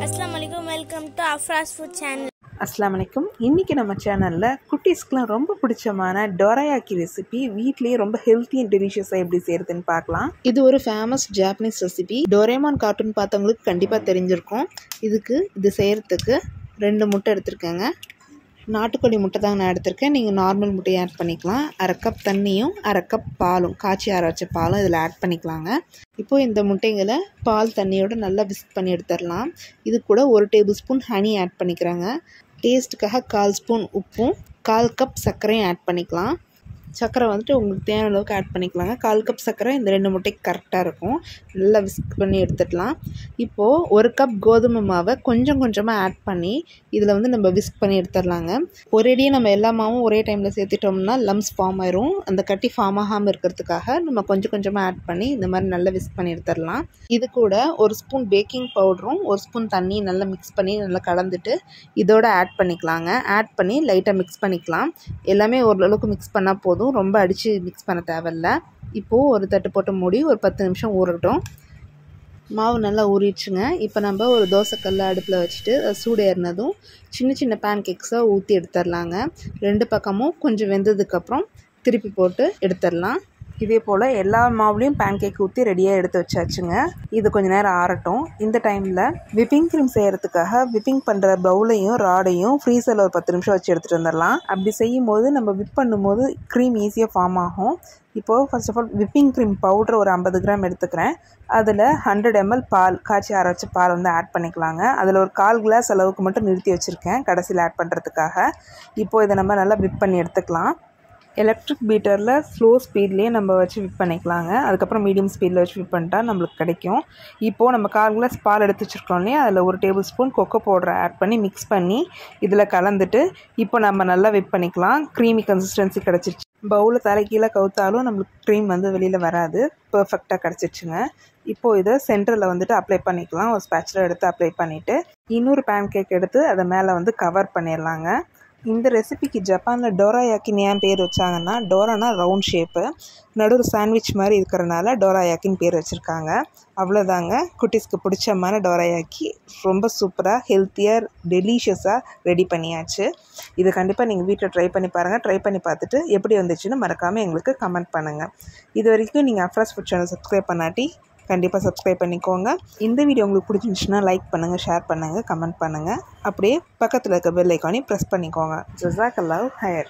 अस्सलाम वालेकुम welcome to अफ्राज food channel. அஸ்ஸலாமு அலைக்கும். இன்றைக்கி நம்ம சேனலில் குட்டீஸ்க்குலாம் ரொம்ப பிடிச்சமான டோராயாக்கி ரெசிபி வீட்லேயே ரொம்ப ஹெல்த்தி அண்ட் டெலிஷியஸாக எப்படி செய்கிறதுன்னு பார்க்கலாம். இது ஒரு famous Japanese recipe. Doraemon cartoon பார்த்தவங்களுக்கு கண்டிப்பாக தெரிஞ்சிருக்கும். இது செய்கிறதுக்கு 2 முட்டை எடுத்துருக்கேங்க. நாட்டுக்கோழி முட்டை தாங்க நான் எடுத்திருக்கேன். நீங்கள் நார்மல் முட்டையை ஆட் பண்ணிக்கலாம். 1/2 கப் தண்ணியும் 1/2 கப் பாலும், காய்ச்சி ஆற வச்ச பாலும் இதில் ஆட் பண்ணிக்கலாங்க. இப்போது இந்த முட்டைங்களை பால் தண்ணியோடு நல்லா விஸ்க் பண்ணி எடுத்துடலாம். இது கூட 1 டேபிள் ஸ்பூன் ஹனி ஆட் பண்ணிக்கிறாங்க. டேஸ்ட்டுக்காக 1/4 ஸ்பூன் உப்பும் 1/4 கப் சர்க்கரையும் ஆட் பண்ணிக்கலாம். சர்க்கரை வந்துட்டு உங்களுக்கு தேவையான அளவுக்கு ஆட் பண்ணிக்கலாங்க. 1/4 கப் சர்க்கரை இந்த 2 முட்டைக்கு கரெக்டாக இருக்கும். நல்லா விஸ்க் பண்ணி எடுத்துடலாம். இப்போது 1 கப் கோதுமை மாவை கொஞ்சம் கொஞ்சமாக ஆட் பண்ணி இதில் நம்ம விஸ்க் பண்ணி எடுத்துடலாங்க. ஒரேடியே நம்ம எல்லா மாவும் ஒரே டைமில் சேர்த்துட்டோம்னா லம்ஸ் ஃபார்ம் ஆயிரும். அந்த கட்டி ஃபார்ம் ஆகாமல் இருக்கிறதுக்காக நம்ம கொஞ்சம் கொஞ்சமாக ஆட் பண்ணி இந்த மாதிரி நல்லா விஸ்க் பண்ணி எடுத்துடலாம். இது கூட 1 ஸ்பூன் பேக்கிங் பவுடரும் 1 ஸ்பூன் தண்ணி நல்லா மிக்ஸ் பண்ணி நல்லா கலந்துட்டு இதோட ஆட் பண்ணிக்கலாங்க. ஆட் பண்ணி லைட்டாக மிக்ஸ் பண்ணிக்கலாம். எல்லாமே ஓரளவுக்கு மிக்ஸ் பண்ணால் போதும், ரொம்ப அடித்து மிக்ஸ் பண்ண தேவையில்ல. இப்போது ஒரு தட்டு போட்டு மூடி ஒரு 10 நிமிஷம் ஊறட்டும். மாவு நல்லா ஊறிடுச்சுங்க. இப்போ நம்ம ஒரு தோசைக்கல்லை அடுப்பில் வச்சுட்டு சூடு ஏறினதும் சின்ன சின்ன பேன் கேக்ஸாக ஊற்றி எடுத்துடலாங்க. 2 பக்கமும் கொஞ்சம் வெந்ததுக்கப்புறம் திருப்பி போட்டு எடுத்துடலாம். இதே போல் எல்லா மாவுலேயும் பேன் கேக் ஊற்றி ரெடியாக எடுத்து வச்சாச்சுங்க. இது கொஞ்சம் நேரம் ஆறட்டும். இந்த டைமில் விப்பிங் க்ரீம் செய்கிறதுக்காக விப்பிங் பண்ணுற பவுலையும் ராடையும் ஃப்ரீசரில் ஒரு 10 நிமிஷம் வச்சு எடுத்துகிட்டு வந்துடலாம். அப்படி செய்யும் போது நம்ம விப் பண்ணும்போது க்ரீம் ஈஸியாக ஃபார்ம் ஆகும். இப்போது first of all whipping cream powder ஒரு 50 கிராம் எடுத்துக்கிறேன். அதில் 100 ml பால், காய்ச்சி ஆற வச்ச பால் ஆட் பண்ணிக்கலாங்க. அதில் ஒரு 1/4 கிளாஸ் அளவுக்கு மட்டும் நிறுத்தி வச்சுருக்கேன் கடைசியில் ஆட் பண்ணுறதுக்காக. இப்போது இதை நம்ம நல்லா விப் பண்ணி எடுத்துக்கலாம். எலக்ட்ரிக் பீட்டரில் ஸ்லோ ஸ்பீட்லேயே நம்ம வச்சு விப் பண்ணிக்கலாங்க. அதுக்கப்புறம் மீடியம் ஸ்பீடில் வச்சு விப் பண்ணிட்டா நம்மளுக்கு கிடைக்கும். இப்போது நம்ம 1/4 கிளாஸ் பால் எடுத்து வச்சுருக்கோம் இல்லையா, அதில் 1 டேபிள் ஸ்பூன் கொக்கோ பவுடரை ஆட் பண்ணி மிக்ஸ் பண்ணி இதில் கலந்துட்டு இப்போ நம்ம நல்லா விப் பண்ணிக்கலாம். க்ரீமி கன்சிஸ்டன்சி கிடச்சிருச்சு. பவுலில் தலைக்கீழே கவுத்தாலும் நம்மளுக்கு க்ரீம் வெளியில் வராது. பர்ஃபெக்டாக கிடச்சிருச்சுங்க. இப்போது இதை சென்டரில் அப்ளை பண்ணிக்கலாம். ஒரு ஸ்பேச்சுலர் எடுத்து அப்ளை பண்ணிவிட்டு இன்னொரு பேன் கேக் எடுத்து அதை மேலே கவர் பண்ணிடலாங்க. இந்த ரெசிபிக்கு ஜப்பானில் டோராயாக்கின்னு ஏன் பேர் வச்சாங்கன்னா, டோரானா ரவுண்ட் ஷேப்பு, நடுவில் சாண்ட்விச் மாதிரி இருக்கிறனால டோராயாக்கின்னு பேர் வச்சுருக்காங்க. அவ்வளோதாங்க, குட்டீஸ்க்கு பிடிச்சமான டோராயாக்கி ரொம்ப சூப்பராக ஹெல்த்தியாக டெலிஷியஸாக ரெடி பண்ணியாச்சு. இது கண்டிப்பாக நீங்கள் வீட்டில் ட்ரை பண்ணி பாருங்கள். ட்ரை பண்ணி பார்த்துட்டு எப்படி வந்துச்சுன்னு மறக்காமல் எங்களுக்கு கமெண்ட் பண்ணுங்கள். இது வரைக்கும் நீங்கள் அஃப்ராஸ் ஃபுட் சேனல் சப்ஸ்கிரைப் பண்ணாட்டி கண்டிப்பாக சப்ஸ்கிரைப் பண்ணிக்கோங்க. இந்த வீடியோ உங்களுக்கு பிடிச்சிருந்துச்சுன்னா லைக் பண்ணுங்கள், ஷேர் பண்ணுங்கள், கமெண்ட் பண்ணுங்கள். அப்படியே பக்கத்தில் இருக்க பெல் ஐக்கானையும் ப்ரெஸ் பண்ணிக்கோங்க. ஜஸாக்கல்லாஹு ஹைர்.